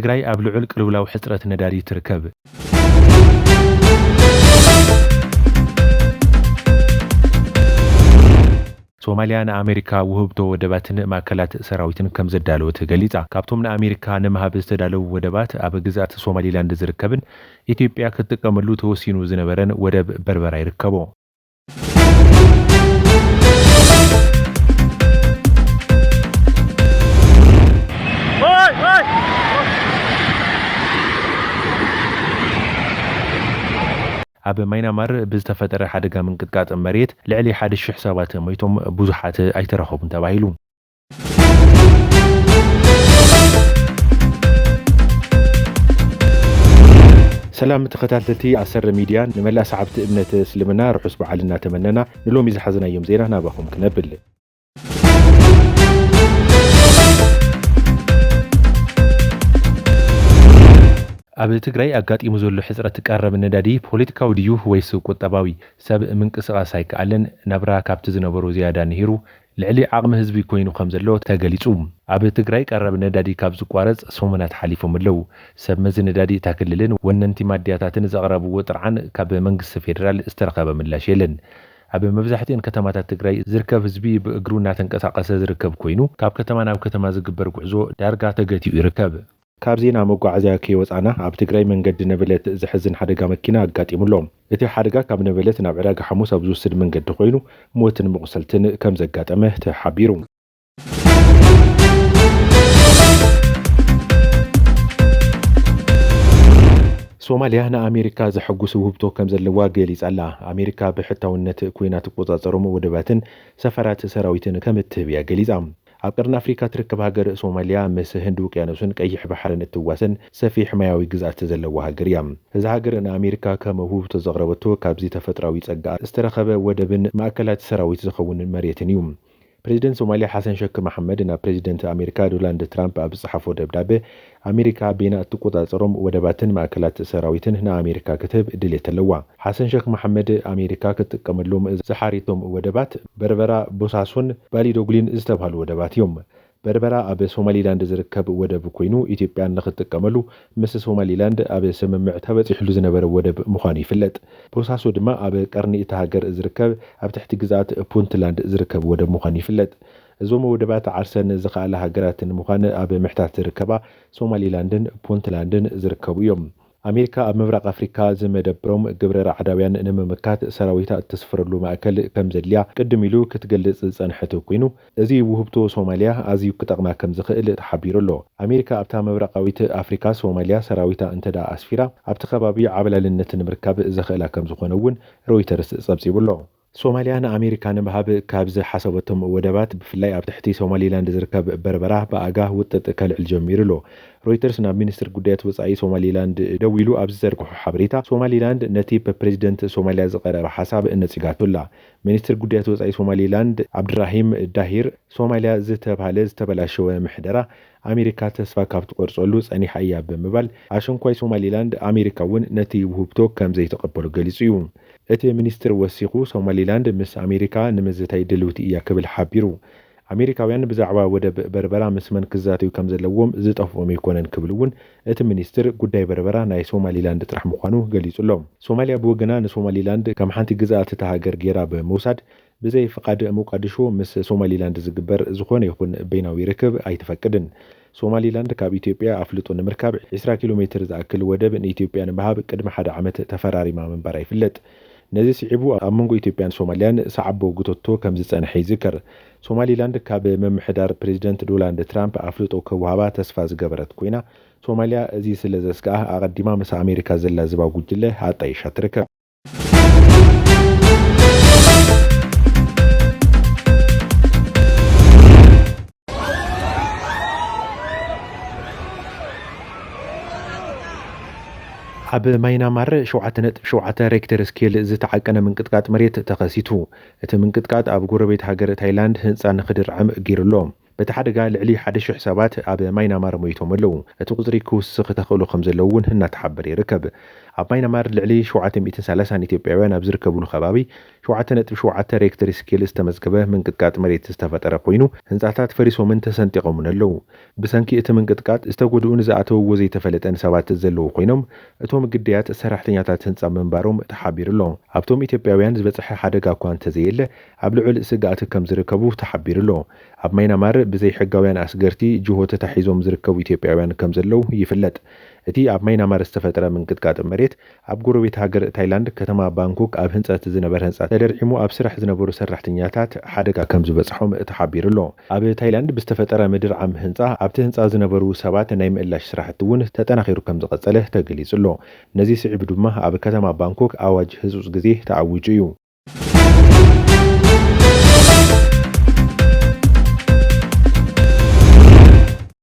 ትግራይ ኣብ ልዑል ቅልውላው ሕጽረት ነዳዲ ትርከብ። ሶማሊያ ንኣሜሪካ ውህብቶ ወደባትን ማእከላት ሰራዊትን ከም ዘዳለወት ገሊጻ ካብቶም ንኣሜሪካ ንምሃብ ዝተዳለዉ ወደባት ኣብ ግዛት ሶማሊላንድ ዝርከብን ኢትዮጵያ ክትጥቀመሉ ተወሲኑ ዝነበረን ወደብ በርበራ ይርከቦ። ኣብ ማይናማር ብዝተፈጠረ ሓደጋ ምንቅጥቃጥ መሬት ልዕሊ 1000 ሰባት ሞይቶም ብዙሓት ኣይተረኸቡን ተባሂሉ። ሰላም ተኸታተልቲ ኣሰር ሚድያ ንመላእ ሰዓብቲ እምነት እስልምና ርሑስ በዓልና ተመነና ንሎሚ ዝሓዝናዮም ዜና ናባኹም ክነብል። ኣብ ትግራይ ኣጋጢሙ ዘሎ ሕጽረት ቀረብ ነዳዲ ፖለቲካዊ ድዩ ወይስ ቁጠባዊ? ሰብ ምንቅስቓስ ኣይከኣለን ናብራ ካብቲ ዝነበሮ ዝያዳ ንሂሩ ልዕሊ ዓቕሚ ህዝቢ ኮይኑ ከም ዘሎ ተገሊጹ። ኣብ ትግራይ ቀረብ ነዳዲ ካብ ዝቋረጽ ሰሙናት ሓሊፎም ኣለዉ። ሰብ መዚ ነዳዲ እታ ክልልን ወነንቲ ማድያታትን ዘቕረብዎ ጥርዓን ካብ መንግስቲ ፌደራል ዝተረኸበ ምላሽ የለን። ኣብ መብዛሕትአን ከተማታት ትግራይ ዝርከብ ህዝቢ ብእግሩ እናተንቀሳቐሰ ዝርከብ ኮይኑ ካብ ከተማ ናብ ከተማ ዝግበር ጉዕዞ ዳርጋ ተገቲኡ ይርከብ። ካብ ዜና መጓዓዝያ ከይወፃና ኣብ ትግራይ መንገዲ ነበለት ዝሕዝን ሓደጋ መኪና ኣጋጢሙሎም። እቲ ሓደጋ ካብ ነበለት ናብ ዕዳጋ ሐሙስ ኣብ ዝወስድ መንገዲ ኮይኑ ሞትን መቁሰልትን ከም ዘጋጠመ ተሓቢሩ። ሶማሊያ ንኣሜሪካ ዘሐጉስ ውህብቶ ከም ዘለዋ ገሊጻ ኣላ። ኣሜሪካ ብሕታውነት ኮይና ትቆጻጸሮም ወደባትን ሰፈራት ሰራዊትን ከም እትህብ እያ ገሊጻ። ኣብ ቀርኒ ኣፍሪካ ትርከብ ሃገር ሶማሊያ ምስ ህንዲ ውቅያኖስን ቀይሕ ባሕርን እትዋሰን ሰፊሕ ማያዊ ግዛት ዘለዋ ሃገር እያ። እዚ ሃገር ንኣሜሪካ ከም ውህብቶ ዘቕረበቶ ካብዚ ተፈጥራዊ ጸጋ ዝተረኸበ ወደብን ማእከላት ሰራዊት ዝኸውን መሬትን እዩ። ፕሬዚደንት ሶማሊያ ሓሰን ሼክ መሐመድ ናብ ፕሬዚደንት ኣሜሪካ ዶናልድ ትራምፕ ኣብ ዝጽሓፎ ደብዳቤ ኣሜሪካ ቤና እትቆጻጸሮም ወደባትን ማእከላት ሰራዊትን ንኣሜሪካ ክትህብ ድሌት ኣለዋ። ሓሰን ሼክ መሐመድ ኣሜሪካ ክትጥቀመሎም ዝሓሪቶም ወደባት በርበራ፣ ቦሳሶን ባሊዶግሊን ዝተባሃሉ ወደባት እዮም። በርበራ ኣብ ሶማሊላንድ ዝርከብ ወደብ ኮይኑ ኢትዮጵያ ንኽትጥቀመሉ ምስ ሶማሊላንድ ኣብ ስምምዕ ተበፂሕሉ ዝነበረ ወደብ ምዃኑ ይፍለጥ። ቦሳሶ ድማ ኣብ ቀርኒ እታ ሃገር ዝርከብ ኣብ ትሕቲ ግዛት ፑንትላንድ ዝርከብ ወደብ ምዃኑ ይፍለጥ። እዞም ወደባት ዓርሰን ዝኸኣለ ሃገራት ንምዃን ኣብ ምሕታት ዝርከባ ሶማሊላንድን ፑንትላንድን ዝርከቡ እዮም። ኣሜሪካ ኣብ ምብራቕ ኣፍሪካ ዝመደብሮም ግብረ ራዕዳውያን ንምምካት ሰራዊታ እትስፍረሉ ማእከል ከም ዘድልያ ቅድም ኢሉ ክትገልጽ ዝጸንሐት ኮይኑ እዚ ውህብቶ ሶማሊያ ኣዝዩ ክጠቕማ ከም ዝኽእል ተሓቢሩ ኣሎ። ኣሜሪካ ኣብታ ምብራቃዊት ኣፍሪካ ሶማሊያ ሰራዊታ እንተዳ ኣስፊራ ኣብቲ ከባቢ ዓብላልነት ንምርካብ ዘኽእላ ከም ዝኾነ እውን ሮይተርስ ጸብጺቡ ኣሎ። ሶማሊያ ንኣሜሪካ ንምሃብ ካብ ዝሓሰበቶም ወደባት ብፍላይ ኣብ ትሕቲ ሶማሊላንድ ዝርከብ በርበራ ብኣጋ ውጥጥ ከልዕል ጀሚሩ ኣሎ። ሮይተርስ ናብ ሚኒስትር ጉዳያት ወጻኢ ሶማሊላንድ ደው ኢሉ ኣብ ዝዘርግሖ ሓበሬታ ሶማሊላንድ ነቲ ፕሬዚደንት ሶማሊያ ዝቐረበ ሓሳብ ነጺጋቱላ። ሚኒስትር ጉዳያት ወጻኢ ሶማሊላንድ ዓብድራሂም ዳሂር ሶማሊያ ዝተበላሸወ ምሕደራ ኣሜሪካ ተስፋ ካብ ትቆርጸሉ ጸኒሓ እያ ብምባል ኣሸንኳይ ሶማሊላንድ ኣሜሪካ እውን ነቲ ውህብቶ ከም ዘይተቐበሉ ገሊጹ እዩ። እቲ ሚኒስትር ወሲኹ ሶማሊላንድ ምስ ኣሜሪካ ንምዝታይ ድልውቲ እያ ክብል ሓቢሩ። ኣሜሪካውያን ብዛዕባ ወደብ በርበራ ምስ መን ክዛተዩ ከም ዘለዎም ዝጠፍኦም ኣይኮነን ክብል እውን እቲ ሚኒስትር ጉዳይ በርበራ ናይ ሶማሊላንድ ጥራሕ ምዃኑ ገሊጹሎም። ሶማሊያ ብወገና ንሶማሊላንድ ከም ሓንቲ ግዛት እታ ሃገር ጌራ ብምውሳድ ብዘይ ፍቃድ ሞቃዲሾ ምስ ሶማሊላንድ ዝግበር ዝኾነ ይኹን በይናዊ ርክብ ኣይትፈቅድን። ሶማሊላንድ ካብ ኢትዮጵያ ኣፍልጦ ንምርካብ 20 ኪሎ ሜትር ዝኣክል ወደብ ንኢትዮጵያ ንምሃብ ቅድሚ 1 ዓመት ተፈራሪማ ምንባራ ይፍለጥ። ነዚ ስዒቡ ኣብ መንጎ ኢትዮጵያን ሶማልያን ሰዓቦ ጉቶቶ ከም ዝጸንሐ ይዝከር። ሶማሊላንድ ካብ መምሕዳር ፕሬዚደንት ዶናልድ ትራምፕ ኣፍልጦ ከውሃባ ተስፋ ዝገበረት ኮይና ሶማሊያ እዚ ስለ ዘስጋኣ ኣቐዲማ ምስ ኣሜሪካ ዘላ ዝባ ጉጅለ ኣጣይሻ ትርከብ። ኣብ ማይናማር 7.7 ሬክተር ስኬል ዝተዓቀነ ምንቅጥቃጥ መሬት ተኸሲቱ። እቲ ምንቅጥቃጥ ኣብ ጎረቤት ሃገር ታይላንድ ህንፃ ንኽድርዕም ገይሩሎ። በቲ ሓደጋ ልዕሊ 1000 ሰባት ኣብ ማይናማር ሞይቶም ኣለዉ። እቲ ቁጽሪ ክውስኽ ተኽእሉ ከም ዘለዉ እውን እናተሓበረ ይርከብ። ኣብ ማይናማር ልዕሊ 730 ኢትዮጵያውያን ኣብ ዝርከብሉ ከባቢ 7.7 ሬክተር ስኬል ዝተመዝገበ ምንቅጥቃጥ መሬት ዝተፈጠረ ኮይኑ ህንጻታት ፈሪሶምን ተሰንጢቆምን ኣለዉ። ብሰንኪ እቲ ምንቅጥቃጥ ዝተጎድኡን ዝኣተውዎ ዘይተፈለጠን ሰባት ዘለዉ ኮይኖም እቶም ግዳያት ሰራሕተኛታት ህንጻ መንባሮም ተሓቢሩ ኣሎ። ኣብቶም ኢትዮጵያውያን ዝበጽሐ ሓደጋ እኳ እንተዘየለ ኣብ ልዑል ስጋኣት ከም ዝርከቡ ተሓቢሩ ኣሎ። ኣብ ማይናማር ብዘይ ሕጋውያን ኣስገርቲ ጅሆ ተታሒዞም ዝርከቡ ኢትዮጵያውያን ከም ዘለዉ ይፍለጥ። እቲ ኣብ ማይናማር ዝተፈጠረ ምንቅጥቃጥ መሬት ኣብ ጎረቤት ሃገር ታይላንድ ከተማ ባንኮክ ኣብ ህንጸት ዝነበረ ህንጻ ተደርዒሙ ኣብ ስራሕ ዝነበሩ ሰራሕተኛታት ሓደጋ ከም ዝበጽሖም ተሓቢሩ ኣሎ። ኣብ ታይላንድ ብዝተፈጠረ ምድር ዓም ህንጻ ኣብቲ ህንጻ ዝነበሩ ሰባት ናይ ምእላሽ ስራሕቲ እውን ተጠናኺሩ ከም ዝቐጸለ ተገሊጹ ኣሎ። ነዚ ስዒብ ድማ ኣብ ከተማ ባንኮክ ኣዋጅ ህጹጽ ግዜ ተዓዊጁ እዩ።